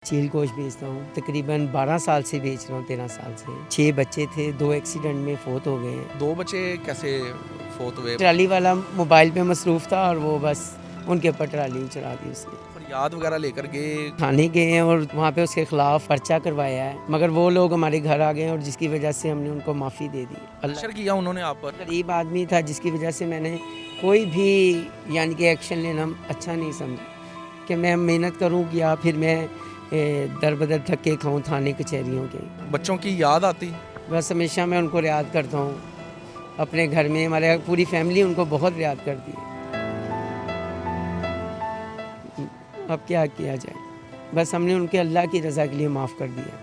चील गोश्त बेचता हूँ, तकरीबन 12 साल से बेच रहा हूँ, 13 साल से। 6 बच्चे थे, 2 एक्सीडेंट में फ़ौत हो गए हैं। 2 बच्चे कैसे फ़ौत हुए? ट्राली वाला मोबाइल पे मसरूफ़ था और वो बस उनके ऊपर ट्राली चढ़ा दी उसने। फरियाद वगैरह लेकर गए? थाने गए हैं और वहाँ पे उसके ख़िलाफ़ पर्चा करवाया है, मगर वो लोग हमारे घर आ गए हैं और जिसकी वजह से हमने उनको माफ़ी दे दी। प्रेशर किया उन्होंने आप पर? गरीब आदमी था जिसकी वजह से मैंने कोई भी यानी कि एक्शन लेना अच्छा नहीं समझा कि मैं मेहनत करूँ या फिर मैं दर बदर धक्के खाऊँ थाने कचहरियों के। बच्चों की याद आती? बस हमेशा मैं उनको रियाद करता हूँ, अपने घर में हमारे पूरी फैमिली उनको बहुत रियाद करती है। अब क्या किया जाए, बस हमने उनके अल्लाह की रज़ा के लिए माफ़ कर दिया।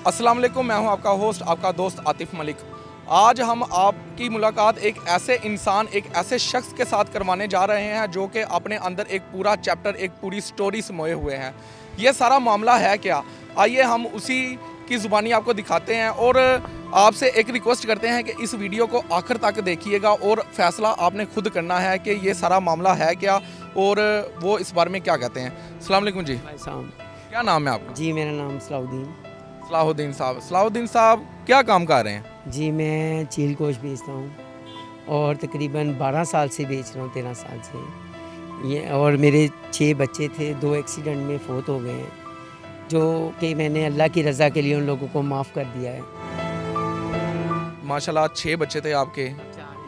अस्सलाम वालेकुम, मैं हूं आपका होस्ट, आपका दोस्त आतिफ मलिक। आज हम आपकी मुलाकात एक ऐसे इंसान, एक ऐसे शख्स के साथ करवाने जा रहे हैं जो कि अपने अंदर एक पूरा चैप्टर, एक पूरी स्टोरी समोए हुए हैं। ये सारा मामला है क्या, आइए हम उसी की ज़ुबानी आपको दिखाते हैं और आपसे एक रिक्वेस्ट करते हैं कि इस वीडियो को आखिर तक देखिएगा और फ़ैसला आपने खुद करना है कि ये सारा मामला है क्या और वो इस बारे में क्या कहते हैं। अस्सलाम वालेकुम जी, भाई साहब क्या नाम है आपका? जी, मेरा नाम सलाउद्दीन। सलाहुद्दीन साहब। सलाहुद्दीन साहब क्या काम कर रहे हैं? जी, मैं चील गोश्त बेचता हूँ और तकरीबन 12 साल से बेच रहा हूँ, 13 साल से। ये और मेरे 6 बच्चे थे, 2 एक्सीडेंट में फ़ौत हो गए हैं, जो कि मैंने अल्लाह की रज़ा के लिए उन लोगों को माफ़ कर दिया है। माशाल्लाह 6 बच्चे थे आपके,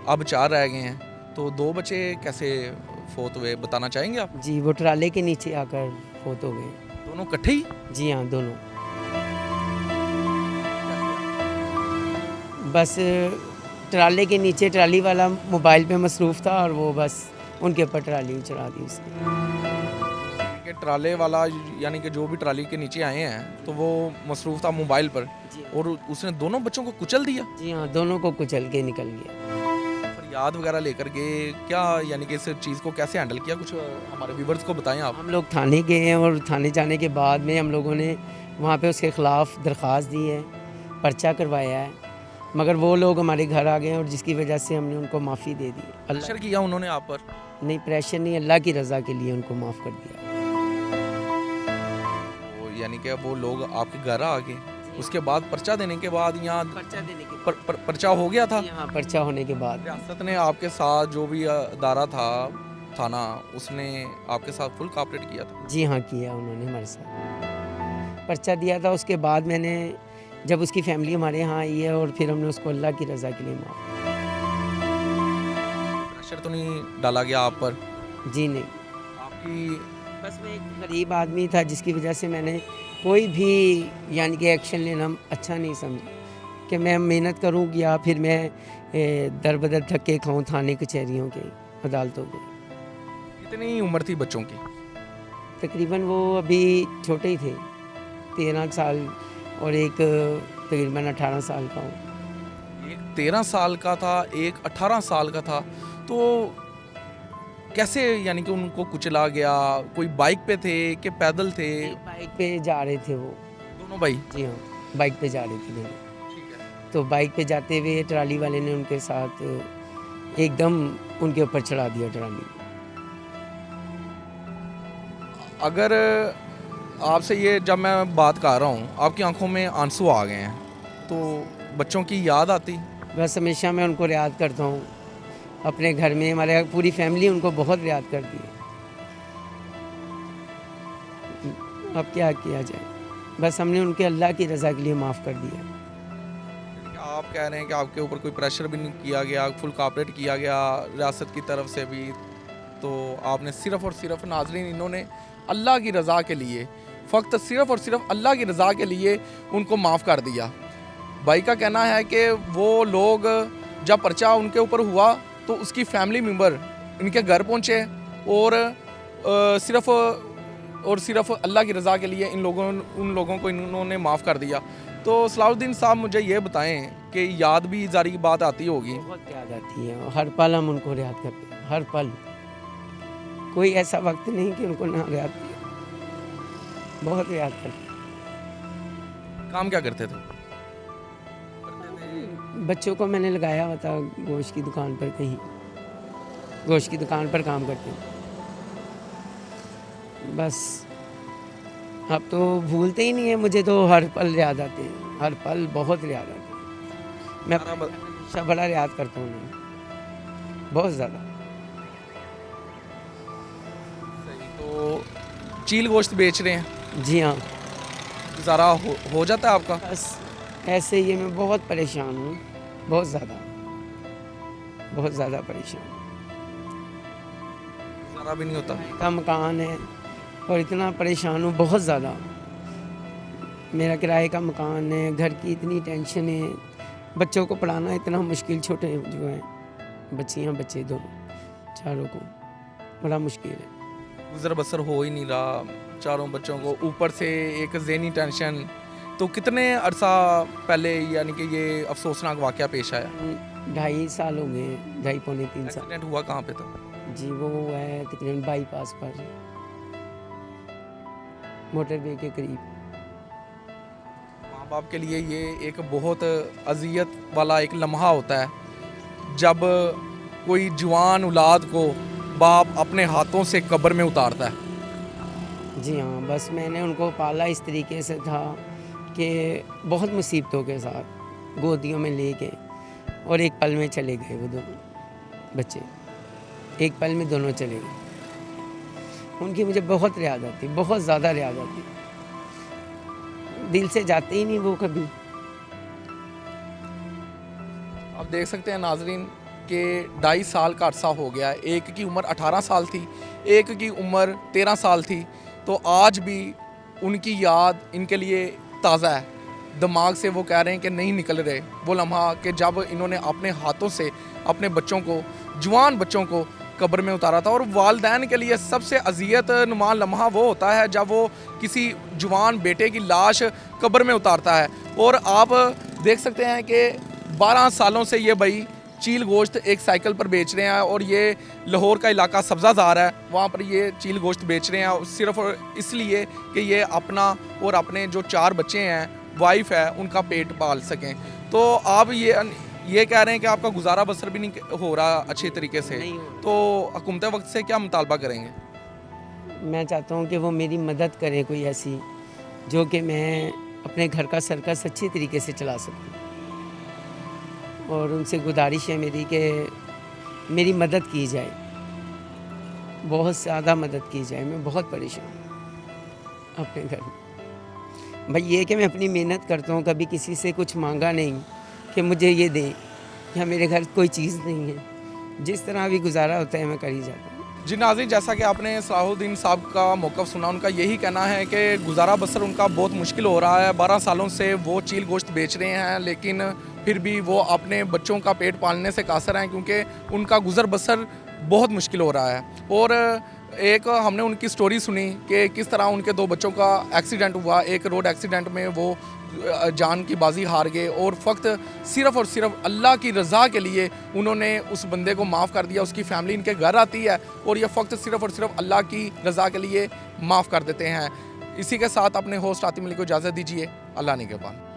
अब 4 रह गए हैं, तो 2 बच्चे कैसे फ़ौत हुए बताना चाहेंगे आप? जी, वो ट्राले के नीचे आकर फ़ौत हो गए। दोनों इकट्ठे ही? जी हाँ, दोनों। बस ट्राले के नीचे ट्राली वाला मोबाइल पे मसरूफ़ था और वो बस उनके ऊपर ट्राली चढ़ा दी उसने। कि ट्राले वाला यानी कि जो भी ट्राली के नीचे आए हैं तो वो मसरूफ़ था मोबाइल पर जी और उसने दोनों बच्चों को कुचल दिया। जी हाँ, दोनों को कुचल के निकल गया। फरियाद वगैरह लेकर गए क्या, यानी कि इस चीज़ को कैसे हैंडल किया, कुछ हमारे व्यूवर्स को बताएं आप। हम लोग थाने गए हैं और थाने जाने के बाद में हम लोगों ने वहाँ पे उसके ख़िलाफ़ दरख्वास्त दी है, पर्चा करवाया है, मगर वो लोग हमारे घर आ गए हैं और जिसकी वजह से हमने उनको माफ़ी दे दी। प्रेशर किया उन्होंने आप पर? नहीं, प्रेशर नहीं, अल्लाह की रज़ा के लिए उनको माफ़ कर दिया। तो यानी कि वो लोग आपके घर आ गए, उसके बाद पर्चा देने के बाद यहाँ पर्चा देने के पर्चा हो गया था? यहाँ पर्चा होने के बाद रियासत ने आपके साथ जो भी अदारा था थाना, उसने आपके साथ फुल कोऑपरेट किया था? जी हाँ, किया उन्होंने हमारे साथ। पर्चा दिया था, उसके बाद मैंने जब उसकी फैमिली हमारे यहाँ आई है और फिर हमने उसको अल्लाह की रज़ा के लिए माफ़। प्रेशर तो नहीं डाला गया आप पर? जी नहीं, आपकी बस मैं एक गरीब आदमी था जिसकी वजह से मैंने कोई भी यानी कि एक्शन लेना अच्छा नहीं समझा कि मैं मेहनत करूँ या फिर मैं दर बदर धक्के खाऊँ थाने कचहरियों के, अदालतों के। कितनी उम्र थी बच्चों की? तकरीबन वो अभी छोटे ही थे, 13 साल और एक तकरीबन 18 साल का हो। एक 13 साल का था, एक 18 साल का था, तो कैसे यानी कि उनको कुचला गया? कोई बाइक पे थे कि पैदल थे? बाइक पे जा रहे थे वो। दोनों भाई? जी हाँ, बाइक पे जा रहे थे दोनों। ठीक है। तो बाइक पे जाते हुए ट्राली वाले ने उनके साथ एकदम उनके ऊपर चढ़ा दिया ट्राली। अगर आपसे ये जब मैं बात कर रहा हूँ, आपकी आंखों में आंसू आ गए हैं, तो बच्चों की याद आती? बस हमेशा मैं उनको याद करता हूँ, अपने घर में हमारे पूरी फैमिली उनको बहुत याद करती है। अब क्या किया जाए, बस हमने उनके अल्लाह की रज़ा के लिए माफ़ कर दिया। आप कह रहे हैं कि आपके ऊपर कोई प्रेशर भी नहीं किया गया, फुल कोऑपरेट किया गया रियासत की तरफ से भी, तो आपने सिर्फ़ और सिर्फ नाज़रीन, इन्होंने अल्लाह की रज़ा के लिए, फ़क्त सिर्फ़ और सिर्फ अल्लाह की रज़ा के लिए उनको माफ़ कर दिया। भाई का कहना है कि वो लोग जब पर्चा उनके ऊपर हुआ तो उसकी फैमिली मेम्बर इनके घर पहुँचे और सिर्फ अल्लाह की रज़ा के लिए उन लोगों को इन्होंने माफ़ कर दिया। तो सलाहुद्दीन साहब मुझे ये बताएं कि याद भी ज़ारी की बात आती होगी? बहुत याद आती है और हर पल हम उनको याद करते हैं, हर पल। कोई ऐसा वक्त नहीं कि उनको ना याद किया, बहुत याद करते हैं। काम क्या करते थे? बच्चों को मैंने लगाया हुआ था गोश्त की दुकान पर कहीं। गोश्त की दुकान पर काम करते हैं। बस अब तो भूलते ही नहीं है, मुझे तो हर पल याद आते हैं, हर पल बहुत याद आते हैं। मैं सारा ब- हमेशा बड़ा याद करता हूँ उन्हें, बहुत ज़्यादा। सही। तो चील गोश्त बेच रहे हैं, जी हाँ, गुजारा हो जाता है आपका? बस ऐसे ही मैं बहुत परेशान हूँ, बहुत ज़्यादा परेशान हूँ। गुजारा भी नहीं होता। का मकान है और इतना परेशान हूँ बहुत ज़्यादा। मेरा किराए का मकान है, घर की इतनी टेंशन है, बच्चों को पढ़ाना इतना मुश्किल, छोटे जो हैं बच्चियाँ बच्चे दोनों चारों को बड़ा मुश्किल है। गुजर बसर हो ही नहीं रहा, चारों बच्चों को ऊपर से एक ज़हनी टेंशन। तो कितने अरसा पहले यानी कि ये अफसोसनाक वाक़या पेश आया? 2.5 साल हो गए हैं, 2.5 पौने 3 साल। एक्सीडेंट हुआ कहाँ पे था? जी वो हुआ है तकरीबन बाईपास पर, मोटरवे के करीब। माँ बाप के लिए ये एक बहुत अजियत वाला एक लम्हा होता है जब कोई जवान औलाद को बाप अपने हाथों से कब्र में उतारता है। जी हाँ, बस मैंने उनको पाला इस तरीके से था कि बहुत मुसीबतों के साथ गोदियों में लेके, और एक पल में चले गए वो दोनों बच्चे, एक पल में दोनों चले गए। उनकी मुझे बहुत याद आती, बहुत ज़्यादा याद आती, दिल से जाते ही नहीं वो कभी। आप देख सकते हैं नाजरीन कि 2.5 साल का अरसा हो गया है। एक की उम्र 18 साल थी, एक की उम्र 13 साल थी। तो आज भी उनकी याद इनके लिए ताज़ा है, दिमाग से वो कह रहे हैं कि नहीं निकल रहे वो लम्हा कि जब इन्होंने अपने हाथों से अपने बच्चों को, जवान बच्चों को कब्र में उतारा था। और वालदैन के लिए सबसे अजियत नुमा लम्हा वो होता है जब वो किसी जवान बेटे की लाश कब्र में उतारता है। और आप देख सकते हैं कि 12 सालों से ये भाई चील गोश्त एक साइकिल पर बेच रहे हैं, और ये लाहौर का इलाका सब्ज़ाज़ार है, वहाँ पर ये चील गोश्त बेच रहे हैं सिर्फ इसलिए कि ये अपना और अपने जो 4 बच्चे हैं, वाइफ है, उनका पेट पाल सकें। तो आप ये कह रहे हैं कि आपका गुजारा बसर भी नहीं हो रहा अच्छे तरीके से, नहीं हो रहा। तो हुकूमत वक्त से क्या मुतालबा करेंगे? मैं चाहता हूँ कि वो मेरी मदद करें कोई ऐसी, जो कि मैं अपने घर का सर्कस अच्छी तरीके से चला सकूँ। और उनसे गुजारिश है मेरी कि मेरी मदद की जाए, बहुत ज़्यादा मदद की जाए। मैं बहुत परेशान हूँ अपने घर में। भाई ये कि मैं अपनी मेहनत करता हूँ, कभी किसी से कुछ मांगा नहीं कि मुझे ये दें, या मेरे घर कोई चीज़ नहीं है। जिस तरह भी गुजारा होता है मैं कर ही जाता हूँ। जी नाज़रीन, जैसा कि आपने सलाहुद्दीन साहब का मौक़िफ़ सुना, उनका यही कहना है कि गुजारा बसर उनका बहुत मुश्किल हो रहा है। 12 सालों से वो चील गोश्त बेच रहे हैं, लेकिन फिर भी वो अपने बच्चों का पेट पालने से कासर हैं, क्योंकि उनका गुज़र बसर बहुत मुश्किल हो रहा है। और एक हमने उनकी स्टोरी सुनी कि किस तरह उनके 2 बच्चों का एक्सीडेंट हुआ। एक रोड एक्सीडेंट में वो जान की बाजी हार गए, और फ़क्त सिर्फ़ और सिर्फ अल्लाह की रज़ा के लिए उन्होंने उस बंदे को माफ़ कर दिया। उसकी फ़ैमिली इनके घर आती है, और ये फ़क्त सिर्फ़ और सिर्फ अल्लाह की रज़ा के लिए माफ़ कर देते हैं। इसी के साथ अपने होस्ट आतिफ मलिक को इजाज़त दीजिए। अल्लाह निगहबान।